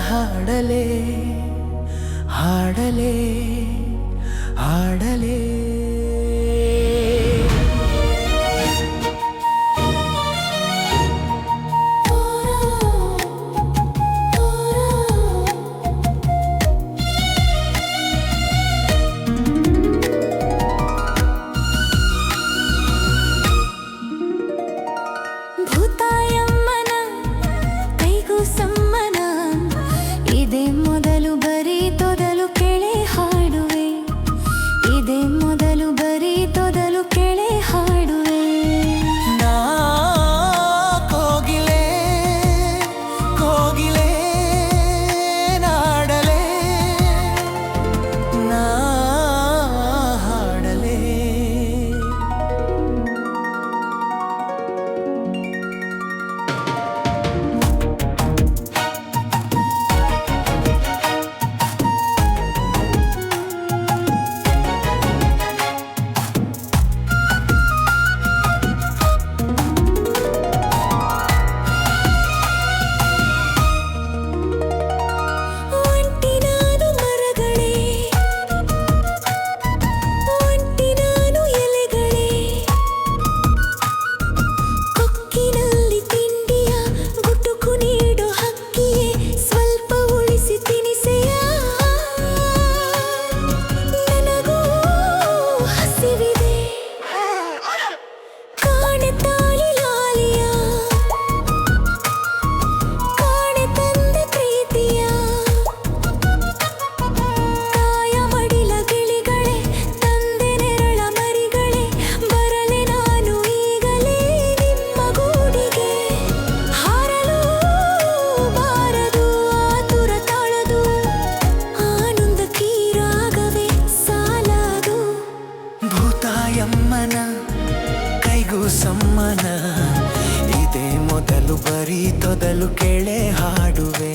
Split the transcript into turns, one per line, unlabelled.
ಹಾಡಲೇ ಹಾಡಲೇ ಹಾಡಲೇ
ಭೂತಾಯಮ್ಮನ ಕೈಗೂ ಸಮ್ಮನ ಇದೇ ಮೊದಲು ಬರೀ ತೊದಲು ಕೆಳೆ ಹಾಡುವೆ ಇದೇ ಮೊದಲು ಬರೀ ತೊದಲು ಕೆಳೆ ಹಾಡುವೆ
ನಾ ಕೋಗಿಲೆ ಕೋಗಿಲೆ ನಾಡಲೇ ನಾ ಹಾಡಲೇ ಭೂತಾಯಮ್ಮನ ಕೈಗೂ ಸಮ್ಮನ ಇದೇ ಮೊದಲು ಬರೀ ತೊದಲು ಕೆಳೆ ಹಾಡುವೆ